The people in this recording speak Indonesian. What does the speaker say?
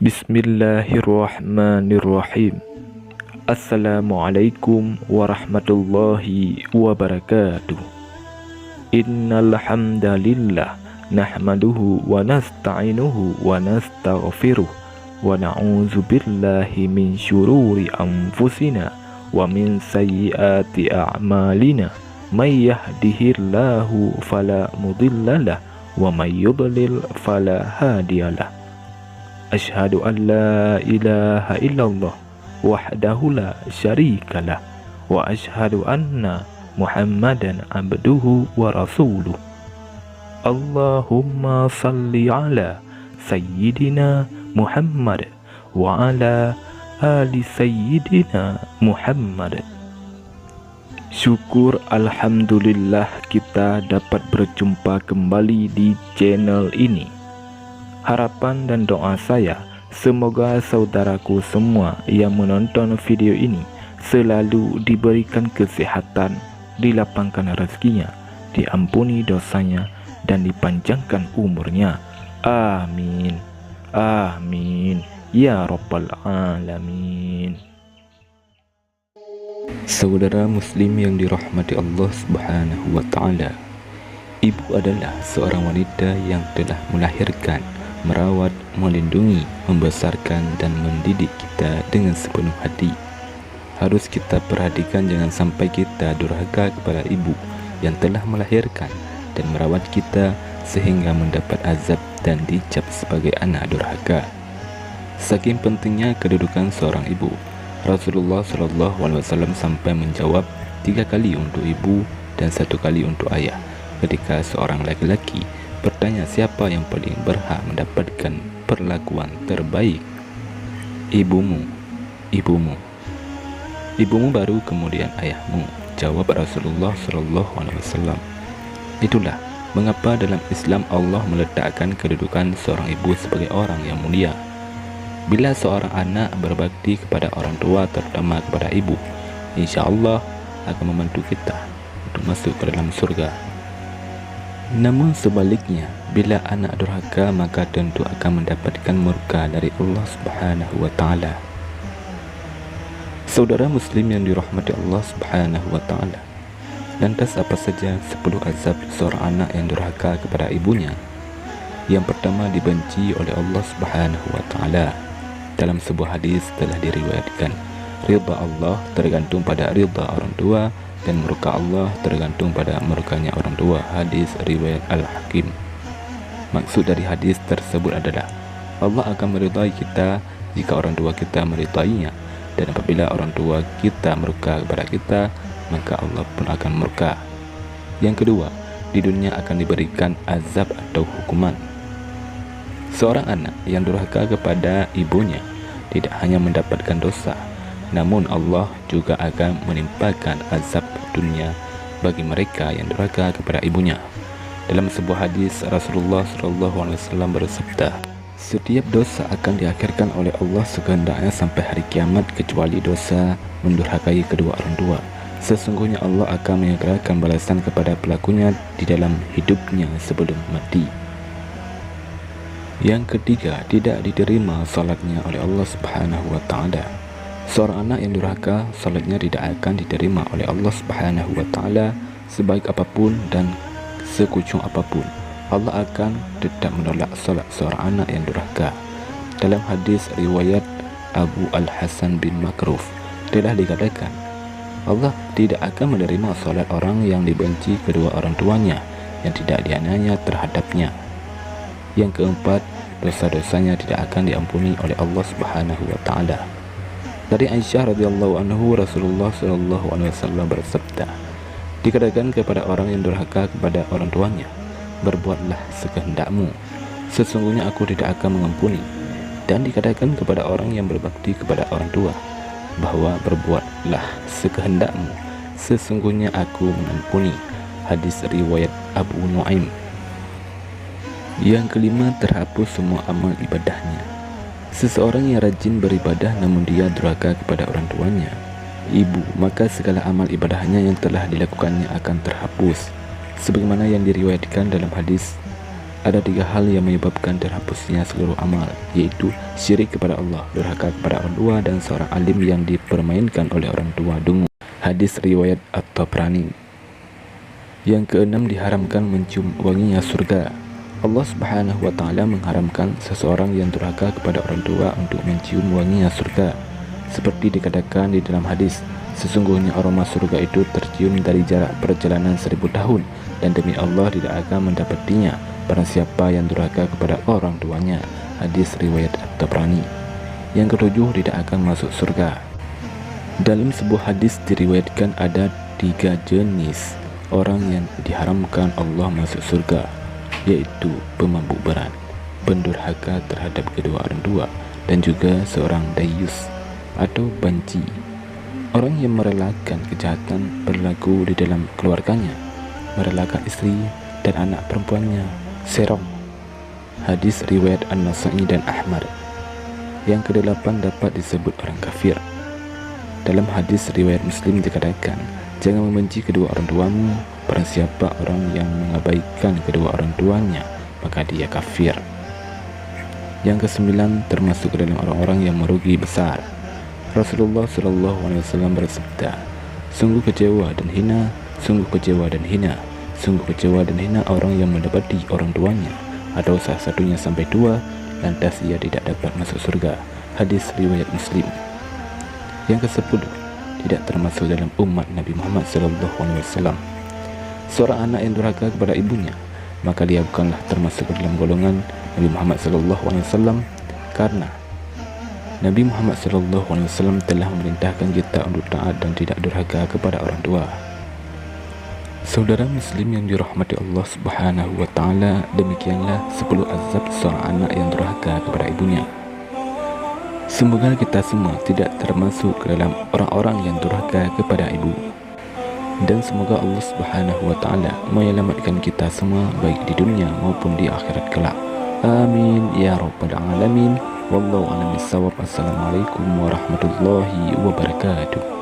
Bismillahirrahmanirrahim. Assalamualaikum warahmatullahi wabarakatuh. Innal hamdalillah nahmaduhu wa nasta'inuhu wa nastaghfiruh wa na'udzu billahi min syururi anfusina wa min sayyiati a'malina. May yahdihillahu fala mudhillalah wa may yudlil fala hadiyalah. Asyhadu an la ilaha illallah wahdahu la syarikalah wa asyhadu anna Muhammadan abduhu wa rasuluh. Allahumma salli ala sayyidina Muhammad wa ala ali sayyidina Muhammad. Syukur alhamdulillah kita dapat berjumpa kembali di channel ini. Harapan dan doa saya, semoga saudaraku semua yang menonton video ini selalu diberikan kesehatan, dilapangkan rezekinya, diampuni dosanya, dan dipanjangkan umurnya. Amin. Amin. Ya Rabbal Alamin. Saudara muslim yang dirahmati Allah Subhanahu wa Ta'ala, ibu adalah seorang wanita yang telah melahirkan, merawat, melindungi, membesarkan, dan mendidik kita dengan sepenuh hati. Harus kita perhatikan jangan sampai kita durhaka kepada ibu yang telah melahirkan dan merawat kita sehingga mendapat azab dan dicap sebagai anak durhaka. Saking pentingnya kedudukan seorang ibu, Rasulullah SAW sampai menjawab 3 kali untuk ibu dan 1 kali untuk ayah ketika seorang laki-laki bertanya siapa yang paling berhak mendapatkan perlakuan terbaik. Ibumu, ibumu, ibumu baru kemudian ayahmu, jawab Rasulullah SAW. Itulah mengapa dalam Islam Allah meletakkan kedudukan seorang ibu sebagai orang yang mulia. Bila seorang anak berbakti kepada orang tua, terutama kepada ibu, insya Allah akan membantu kita untuk masuk ke dalam surga. Namun sebaliknya, bila anak durhaka maka tentu akan mendapatkan murka dari Allah Subhanahu wa Ta'ala. Saudara muslim yang dirahmati Allah Subhanahu wa Ta'ala, lantas apa saja 10 azab seorang anak yang durhaka kepada ibunya? Yang pertama, dibenci oleh Allah Subhanahu wa Ta'ala. Dalam sebuah hadis telah diriwayatkan, ridha Allah tergantung pada ridha orang tua, dan murka Allah tergantung pada murkanya orang tua. Hadis riwayat Al-Hakim. Maksud dari hadis tersebut adalah Allah akan meridai kita jika orang tua kita meridainya, dan apabila orang tua kita murka kepada kita, maka Allah pun akan murka. Yang kedua, di dunia akan diberikan azab atau hukuman. Seorang anak yang durhaka kepada ibunya tidak hanya mendapatkan dosa, namun Allah juga akan menimpakan azab dunia bagi mereka yang durhaka kepada ibunya. Dalam sebuah hadis, Rasulullah SAW bersabda, setiap dosa akan diakhirkan oleh Allah sekehendaknya sampai hari kiamat kecuali dosa mendurhakai kedua orang tua. Sesungguhnya Allah akan menyegerakan balasan kepada pelakunya di dalam hidupnya sebelum mati. Yang ketiga, tidak diterima salatnya oleh Allah Subhanahu wa Ta'ala. Seorang anak yang durhaka, salatnya tidak akan diterima oleh Allah Subhanahu wa Ta'ala sebaik apapun dan sekucung apapun. Allah akan tetap menolak salat seorang anak yang durhaka. Dalam hadis riwayat Abu Al-Hasan bin Makruf telah dikatakan, Allah tidak akan menerima salat orang yang dibenci kedua orang tuanya yang tidak dianiaya terhadapnya. Yang keempat, dosa-dosanya tidak akan diampuni oleh Allah Subhanahu wa Ta'ala. Dari Aisyah radhiyallahu anhu, Rasulullah SAW bersabda, dikatakan kepada orang yang durhaka kepada orang tuanya, berbuatlah sekehendakmu, sesungguhnya aku tidak akan mengampuni. Dan dikatakan kepada orang yang berbakti kepada orang tua, bahwa berbuatlah sekehendakmu, sesungguhnya aku mengampuni. Hadis riwayat Abu Nuaim. Yang kelima, terhapus semua amal ibadahnya. Seseorang yang rajin beribadah namun dia durhaka kepada orang tuanya, ibu, maka segala amal ibadahnya yang telah dilakukannya akan terhapus. Sebagaimana yang diriwayatkan dalam hadis Ada 3 hal yang menyebabkan terhapusnya seluruh amal, yaitu syirik kepada Allah, durhaka kepada orang tua, dan seorang alim yang dipermainkan oleh orang tua dungu. Hadis riwayat At-Tabrani. Yang keenam, diharamkan mencium wanginya surga. Allah Subhanahu wa Ta'ala mengharamkan seseorang yang durhaka kepada orang tua untuk mencium wanginya surga. Seperti dikatakan di dalam hadis, sesungguhnya aroma surga itu tercium dari jarak perjalanan 1000 tahun, dan demi Allah tidak akan mendapatinya barang siapa yang durhaka kepada orang tuanya. Hadis riwayat At-Tabrani. Yang ketujuh, tidak akan masuk surga. Dalam sebuah hadis diriwayatkan ada 3 jenis orang yang diharamkan Allah masuk surga, yaitu pemabuk berat, pendurhaka terhadap kedua orang tua, dan juga seorang dayus atau banci, orang yang merelakan kejahatan berlaku di dalam keluarganya, merelakan istri dan anak perempuannya, serong. Hadis riwayat An-Nasa'i dan Ahmad. Yang kedelapan, dapat disebut orang kafir. Dalam hadis riwayat Muslim dikatakan, jangan membenci kedua orang tuamu, barang siapa orang yang mengabaikan kedua orang tuanya, maka dia kafir. Yang kesembilan, termasuk ke dalam orang-orang yang merugi besar. Rasulullah SAW bersabda, sungguh kecewa dan hina, sungguh kecewa dan hina, sungguh kecewa dan hina orang yang mendapati orang tuanya atau salah satunya sampai tua, lantas ia tidak dapat masuk surga. Hadis riwayat Muslim. Yang ke-10, tidak termasuk dalam umat Nabi Muhammad SAW. Seorang anak yang durhaka kepada ibunya, maka dia bukanlah termasuk dalam golongan Nabi Muhammad SAW, karena Nabi Muhammad SAW telah memerintahkan kita untuk taat dan tidak durhaka kepada orang tua. Saudara muslim yang dirahmati Allah Subhanahu wa Ta'ala, demikianlah 10 azab seorang anak yang durhaka kepada ibunya. Semoga kita semua tidak termasuk ke dalam orang-orang yang durhaka kepada ibu, dan semoga Allah Subhanahu wa Ta'ala menyelamatkan kita semua baik di dunia maupun di akhirat kelak. Amin ya rabbal alamin. Wallahu a'lam bissawab. Assalamualaikum warahmatullahi wabarakatuh.